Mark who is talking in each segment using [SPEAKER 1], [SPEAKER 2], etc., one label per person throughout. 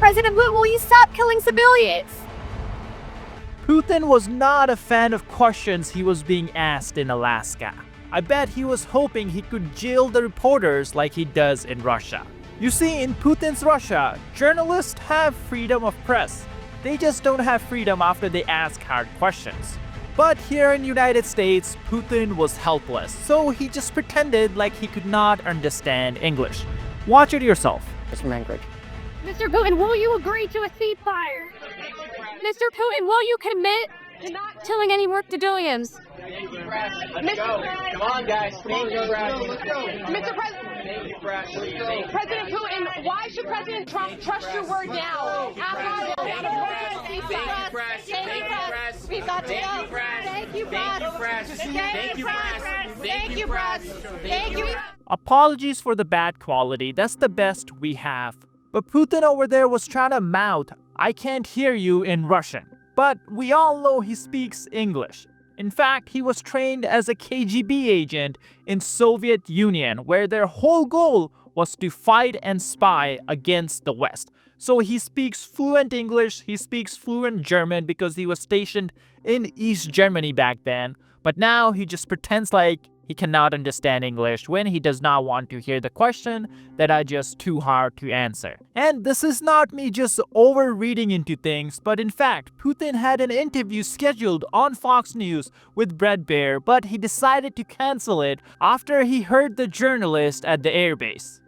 [SPEAKER 1] President Putin, will you stop killing civilians?
[SPEAKER 2] Putin was not a fan of questions he was being asked in Alaska. I bet he was hoping he could jail the reporters like he does in Russia. You see, in Putin's Russia, journalists have freedom of press. They just don't have freedom after they ask hard questions. But here in the United States, Putin was helpless, so he just pretended like he could not understand English. Watch it yourself.
[SPEAKER 3] Mr. Mangrove.
[SPEAKER 1] Mr. Putin, will you agree to a ceasefire? Mr. Putin, will you commit to not killing any more civilians?
[SPEAKER 4] Come on, guys.
[SPEAKER 5] Mr. President, President Putin, why should President Trump trust your word now? After
[SPEAKER 4] Thank you, press. Thank you, press.
[SPEAKER 5] We've got to
[SPEAKER 4] Thank
[SPEAKER 5] go.
[SPEAKER 4] you, press.
[SPEAKER 5] Thank you,
[SPEAKER 4] Thank you,
[SPEAKER 5] press.
[SPEAKER 4] press.
[SPEAKER 5] Thank you, press. Thank you, press. Thank you.
[SPEAKER 2] Apologies for the bad quality, that's the best we have. But Putin over there was trying to mouth, "I can't hear you" in Russian. But we all know he speaks English. In fact, he was trained as a KGB agent in Soviet Union, where their whole goal was to fight and spy against the West. So he speaks fluent English, he speaks fluent German because he was stationed in East Germany back then. But now he just pretends like he cannot understand English when he does not want to hear the question that are just too hard to answer. And this is not me just over-reading into things, but in fact, Putin had an interview scheduled on Fox News with Bret Baier, but he decided to cancel it after he heard the journalist at the airbase.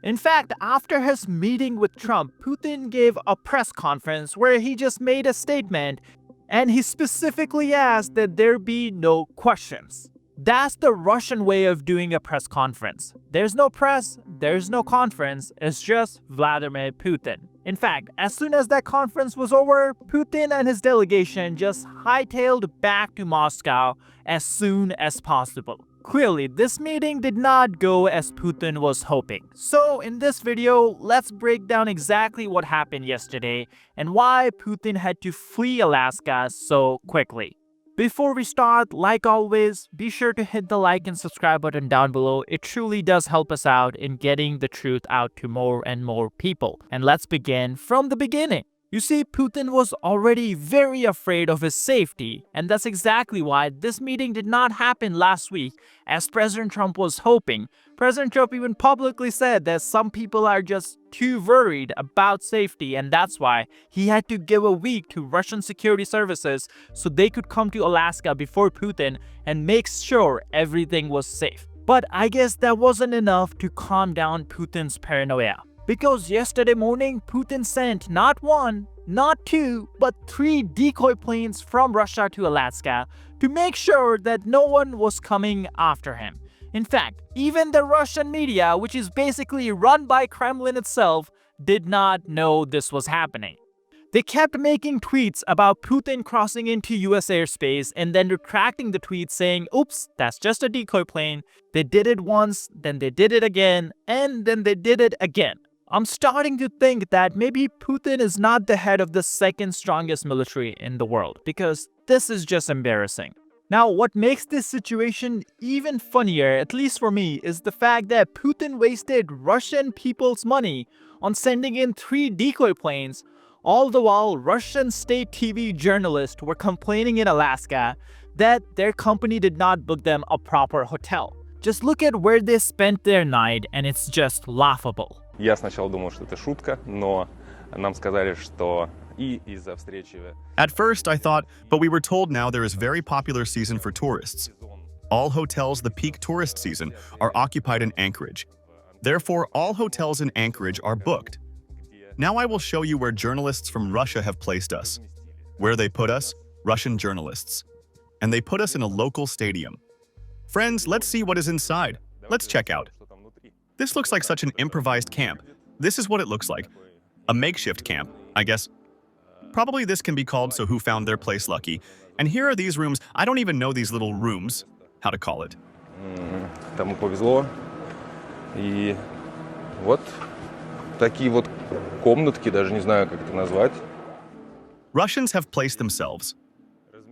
[SPEAKER 2] In fact, after his meeting with Trump, Putin gave a press conference where he just made a statement, and he specifically asked that there be no questions. That's the Russian way of doing a press conference. There's no press, there's no conference, it's just Vladimir Putin. In fact, as soon as that conference was over, Putin and his delegation just hightailed back to Moscow as soon as possible. Clearly, this meeting did not go as Putin was hoping. So in this video, let's break down exactly what happened yesterday and why Putin had to flee Alaska so quickly. Before we start, like always, be sure to hit the like and subscribe button down below. It truly does help us out in getting the truth out to more and more people. And let's begin from the beginning. You see, Putin was already very afraid of his safety, and that's exactly why this meeting did not happen last week as President Trump was hoping. President Trump even publicly said that some people are just too worried about safety, and that's why he had to give a week to Russian security services so they could come to Alaska before Putin and make sure everything was safe. But I guess that wasn't enough to calm down Putin's paranoia. Because yesterday morning, Putin sent not one, not two, but 3 decoy planes from Russia to Alaska to make sure that no one was coming after him. In fact, even the Russian media, which is basically run by Kremlin itself, did not know this was happening. They kept making tweets about Putin crossing into US airspace and then retracting the tweet saying, "Oops, that's just a decoy plane." They did it once, then they did it again, and then they did it again. I'm starting to think that maybe Putin is not the head of the second strongest military in the world, because this is just embarrassing. Now, what makes this situation even funnier, at least for me, is the fact that Putin wasted Russian people's money on sending in 3 decoy planes, all the while Russian state TV journalists were complaining in Alaska that their company did not book them a proper hotel. Just look at where they spent their night, and it's just laughable.
[SPEAKER 6] Я сначала думал, что это шутка, но нам сказали, что и из-за встречи...
[SPEAKER 7] At first, I thought, but we were told now there is very popular season for tourists. All hotels the peak tourist season are occupied in Anchorage. Therefore, all hotels in Anchorage are booked. Now I will show you where journalists from Russia have placed us. Where they put us? Russian journalists. And they put us in a local stadium. Friends, let's see what is inside. Let's check out. This looks like such an improvised camp. This is what it looks like. A makeshift camp, I guess. Probably this can be called So Who Found Their Place Lucky. And here are these rooms. I don't even know these little rooms, how to call it.
[SPEAKER 6] Тому повезло. И вот такие вот комнатки, даже не знаю, как это назвать.
[SPEAKER 7] Russians have placed themselves.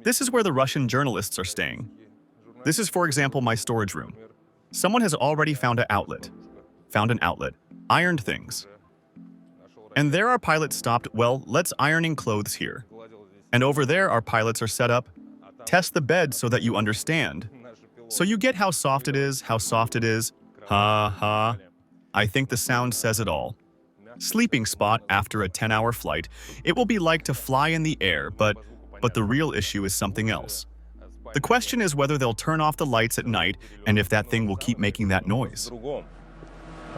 [SPEAKER 7] This is where the Russian journalists are staying. This is, for example, my storage room. Someone has already found an outlet. Ironed things. And there our pilots stopped, well, let's ironing clothes here. And over there our pilots are set up, test the bed so that you understand. So you get how soft it is, Ha ha. I think the sound says it all. Sleeping spot after a 10-hour flight. It will be like to fly in the air, but the real issue is something else. The question is whether they'll turn off the lights at night and if that thing will keep making that noise.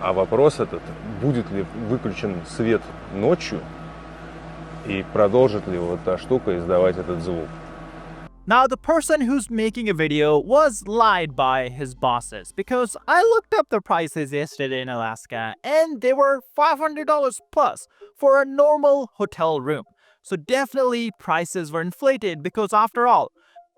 [SPEAKER 6] А вопрос этот, будет ли выключен свет ночью и продолжит ли вот та штука издавать этот звук.
[SPEAKER 2] Now, the person who's making a video was lied by his bosses because I looked up the prices yesterday in Alaska and they were $500 plus for a normal hotel room. So definitely prices were inflated because after all,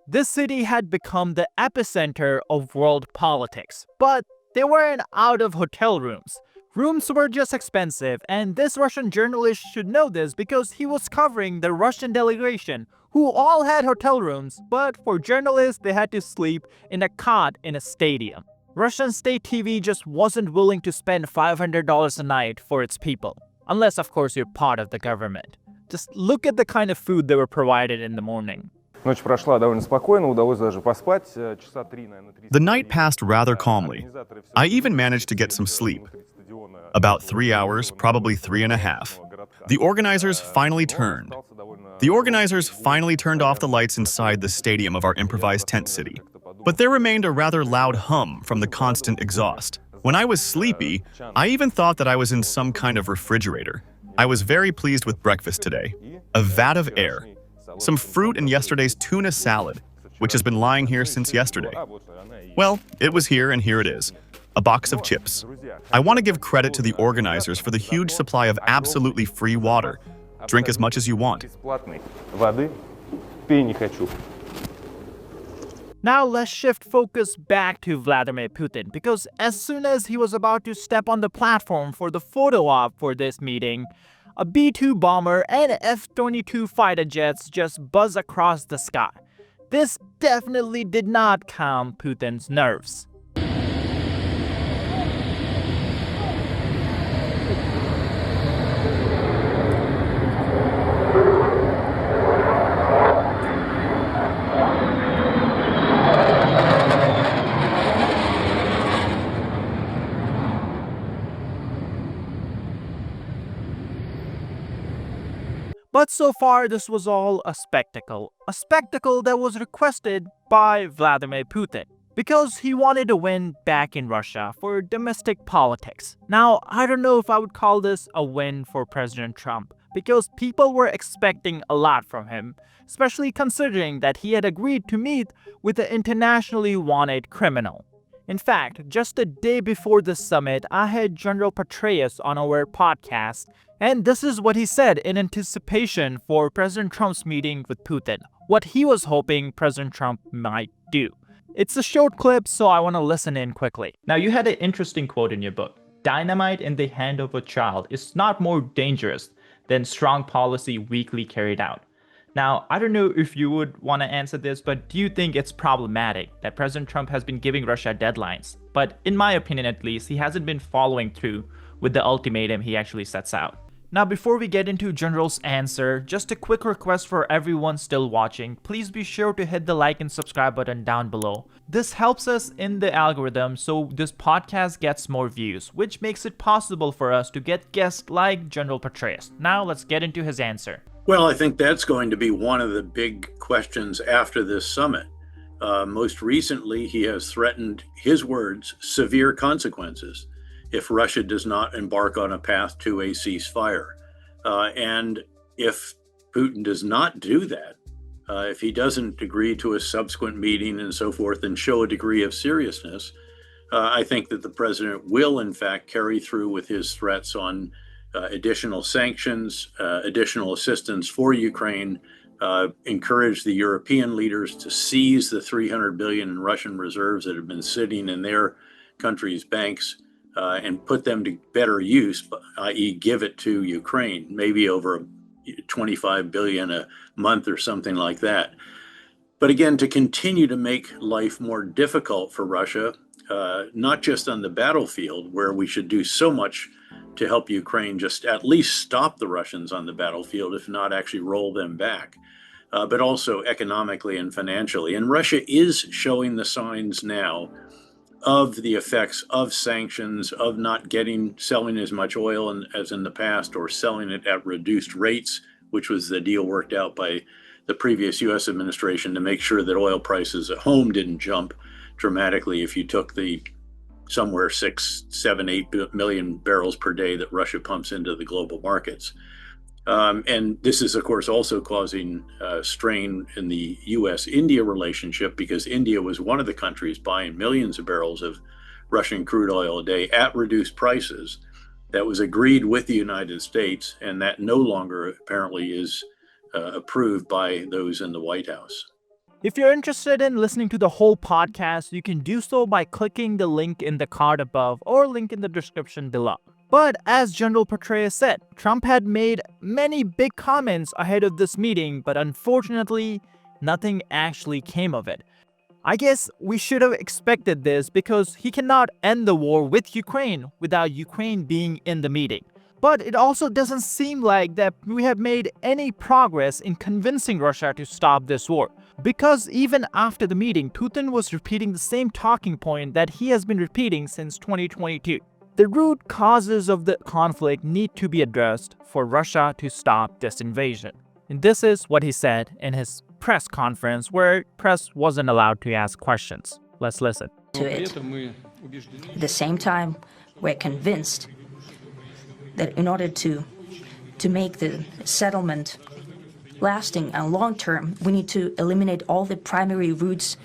[SPEAKER 2] this city had become the epicenter of world politics. But they weren't out of hotel rooms. Rooms were just expensive, and this Russian journalist should know this because he was covering the Russian delegation who all had hotel rooms, but for journalists they had to sleep in a cot in a stadium. Russian state TV just wasn't willing to spend $500 a night for its people. Unless of course you're part of the government. Just look at the kind of food they were provided in the morning.
[SPEAKER 6] Ночь прошла довольно спокойно, удалось даже поспать часа 3, наверное, 3.
[SPEAKER 7] The night passed rather calmly. I even managed to get some sleep. About 3 hours, probably 3.5. The organizers finally turned. The organizers finally turned off the lights inside the stadium of our improvised tent city. But there remained a rather loud hum from the constant exhaust. When I was sleepy, I even thought that I was in some kind of refrigerator. I was very pleased with breakfast today. A vat of air. Some fruit and yesterday's tuna salad, which has been lying here since yesterday. Well, it was here and here it is. A box of chips. I want to give credit to the organizers for the huge supply of absolutely free water. Drink as much as you want.
[SPEAKER 6] Воды пей не хочу.
[SPEAKER 2] Now let's shift focus back to Vladimir Putin because as soon as he was about to step on the platform for the photo op for this meeting, a B-2 bomber and F-22 fighter jets just buzz across the sky. This definitely did not calm Putin's nerves. But so far, this was all a spectacle that was requested by Vladimir Putin because he wanted to win back in Russia for domestic politics. Now, I don't know if I would call this a win for President Trump because people were expecting a lot from him, especially considering that he had agreed to meet with the internationally wanted criminal. In fact, just a day before this summit, I had General Petraeus on our podcast, and this is what he said in anticipation for President Trump's meeting with Putin, what he was hoping President Trump might do. It's a short clip, so I want to listen in quickly. Now, you had an interesting quote in your book. Dynamite in the hand of a child is not more dangerous than strong policy weakly carried out. Now, I don't know if you would want to answer this, but do you think it's problematic that President Trump has been giving Russia deadlines? But in my opinion, at least, he hasn't been following through with the ultimatum he actually sets out. Now, before we get into General's answer, just a quick request for everyone still watching. Please be sure to hit the like and subscribe button down below. This helps us in the algorithm so this podcast gets more views, which makes it possible for us to get guests like General Petraeus. Now, let's get into his answer.
[SPEAKER 3] Well, I think that's going to be one of the big questions after this summit. Most recently, he has threatened, his words, severe consequences if Russia does not embark on a path to a ceasefire. And if Putin does not do that, if he doesn't agree to a subsequent meeting and so forth and show a degree of seriousness, I think that the president will, in fact, carry through with his threats on additional sanctions, additional assistance for Ukraine, encourage the European leaders to seize the 300 billion in Russian reserves that have been sitting in their country's banks and put them to better use, i.e. give it to Ukraine, maybe over 25 billion a month or something like that. But again, to continue to make life more difficult for Russia, not just on the battlefield where we should do so much to help Ukraine just at least stop the Russians on the battlefield, if not actually roll them back, but also economically and financially. And Russia is showing the signs now of the effects of sanctions, of not selling as much oil as in the past, or selling it at reduced rates, which was the deal worked out by the previous U.S. administration to make sure that oil prices at home didn't jump dramatically if you took the somewhere 6, 7, 8 million barrels per day that Russia pumps into the global markets. And this is, of course, also causing strain in the U.S.-India relationship, because India was one of the countries buying millions of barrels of Russian crude oil a day at reduced prices. That was agreed with the United States, and that no longer apparently is approved by those in the White House.
[SPEAKER 2] If you're interested in listening to the whole podcast, you can do so by clicking the link in the card above or link in the description below. But as General Petraeus said, Trump had made many big comments ahead of this meeting, but unfortunately, nothing actually came of it. I guess we should have expected this, because he cannot end the war with Ukraine without Ukraine being in the meeting. But it also doesn't seem like that we have made any progress in convincing Russia to stop this war. Because even after the meeting, Putin was repeating the same talking point that he has been repeating since 2022. The root causes of the conflict need to be addressed for Russia to stop this invasion. And this is what he said in his press conference, where press wasn't allowed to ask questions. Let's listen.
[SPEAKER 8] To it. At the same time, we're convinced that in order to make the settlement lasting and long-term, we need to eliminate all the primary roots,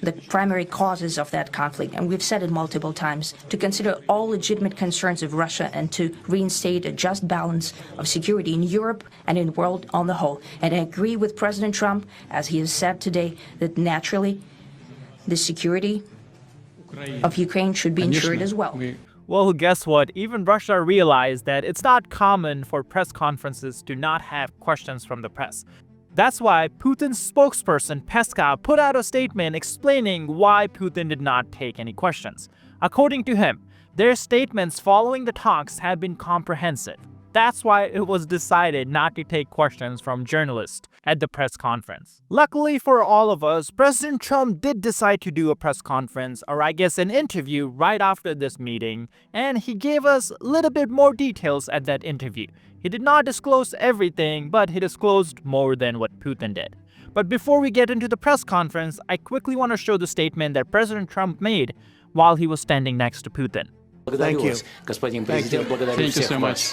[SPEAKER 8] the primary causes of that conflict. And we've said it multiple times, to consider all legitimate concerns of Russia and to reinstate a just balance of security in Europe and in the world on the whole. And I agree with President Trump, as he has said today, that naturally the security of Ukraine should be ensured as well.
[SPEAKER 2] Well, guess what? Even Russia realized that it's not common for press conferences to not have questions from the press. That's why Putin's spokesperson Peskov put out a statement explaining why Putin did not take any questions. According to him, their statements following the talks had been comprehensive. That's why it was decided not to take questions from journalists at the press conference. Luckily for all of us, President Trump did decide to do a press conference, or I guess an interview, right after this meeting, and he gave us a little bit more details at that interview. He did not disclose everything, but he disclosed more than what Putin did. But before we get into the press conference, I quickly want to show the statement that President Trump made while he was standing next to Putin.
[SPEAKER 9] Thank you. Thank you so much.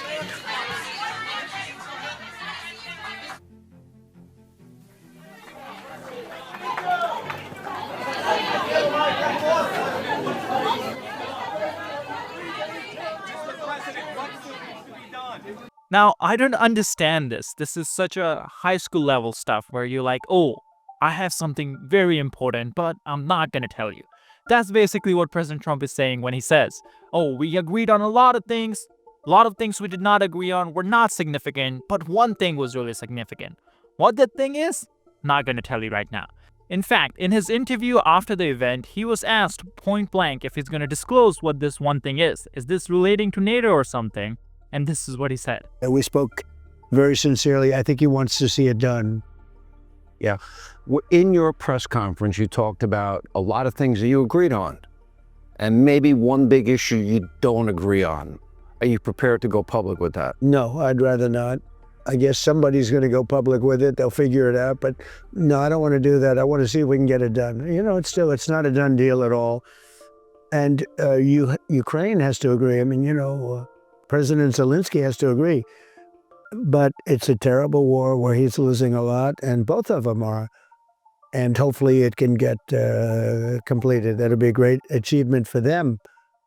[SPEAKER 2] Now, I don't understand this. This is such a high school level stuff where you're like, oh, I have something very important, but I'm not going to tell you. That's basically what President Trump is saying when he says, oh, we agreed on a lot of things we did not agree on were not significant, but one thing was really significant. What that thing is? Not going to tell you right now. In fact, in his interview after the event, he was asked point blank if he's going to disclose what this one thing is. Is this relating to NATO or something? And this is what he said.
[SPEAKER 10] We spoke very sincerely. I think he wants to see it done.
[SPEAKER 11] Yeah. In your press conference, you talked about a lot of things that you agreed on, and maybe one big issue you don't agree on. Are you prepared to go public with that?
[SPEAKER 10] No, I'd rather not. I guess somebody's going to go public with it. They'll figure it out. But no, I don't want to do that. I want to see if we can get it done. You know, it's not a done deal at all. And Ukraine has to agree. I mean, you know, President Zelensky has to agree. But it's a terrible war where he's losing a lot, and both of them are. And hopefully it can get completed. That'll be a great achievement for them.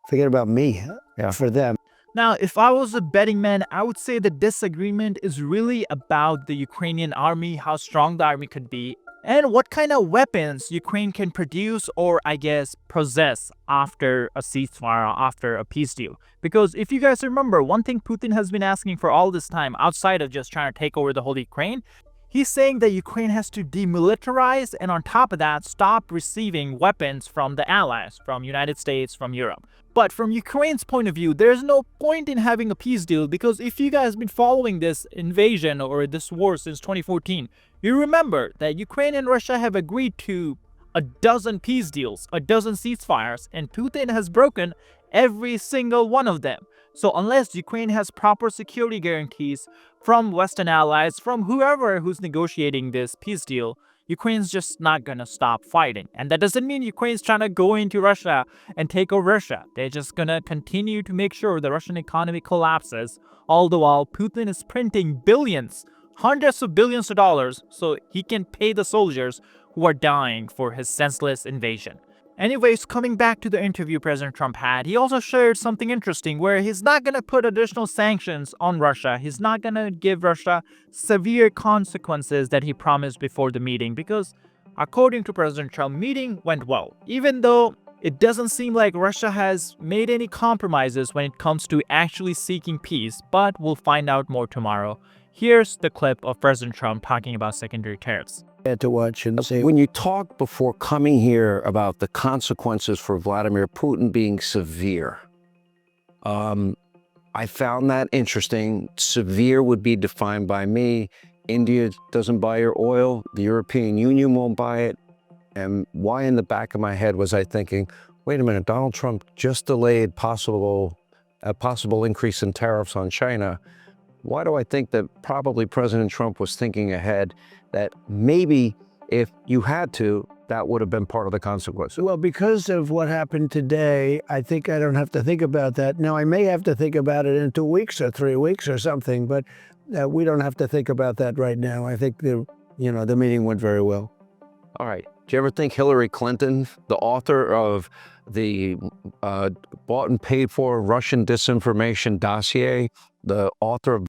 [SPEAKER 10] Forget about me, for them.
[SPEAKER 2] Now, if I was a betting man, I would say the disagreement is really about the Ukrainian army, how strong the army could be, and what kind of weapons Ukraine can produce or, I guess, possess after a ceasefire, after a peace deal. Because if you guys remember, one thing Putin has been asking for all this time, outside of just trying to take over the whole Ukraine, He's saying that Ukraine has to demilitarize and on top of that, stop receiving weapons from the allies, from United States, from Europe. But from Ukraine's point of view, there's no point in having a peace deal because if you guys have been following this invasion or this war since 2014, you remember that Ukraine and Russia have agreed to a dozen peace deals, a dozen ceasefires, and Putin has broken every single one of them. So unless Ukraine has proper security guarantees from Western allies, from whoever who's negotiating this peace deal, Ukraine's just not gonna stop fighting. And that doesn't mean Ukraine's trying to go into Russia and take over Russia. They're just gonna continue to make sure the Russian economy collapses, all the while Putin is printing billions, hundreds of billions of dollars so he can pay the soldiers who are dying for his senseless invasion. Anyways, coming back to the interview President Trump had, he also shared something interesting where he's not going to put additional sanctions on Russia. He's not going to give Russia severe consequences that he promised before the meeting because, according to President Trump, meeting went well. Even though it doesn't seem like Russia has made any compromises when it comes to actually seeking peace, but we'll find out more tomorrow. Here's the clip of President Trump talking about secondary tariffs.
[SPEAKER 10] To watch and see.
[SPEAKER 11] When you talked before coming here about the consequences for Vladimir Putin being severe, I found that interesting. Severe would be defined by me. India doesn't buy your oil. The European Union won't buy it. And why in the back of my head was I thinking, wait a minute, Donald Trump just delayed a possible increase in tariffs on China. Why do I think that probably President Trump was thinking ahead that maybe if you had to, that would have been part of the consequence?
[SPEAKER 10] Well, because of what happened today, I think I don't have to think about that. Now, I may have to think about it in 2 weeks or 3 weeks or something, but we don't have to think about that right now. I think the meeting went very well.
[SPEAKER 11] All right. Do you ever think Hillary Clinton, the author of the bought and paid for Russian disinformation dossier, the author of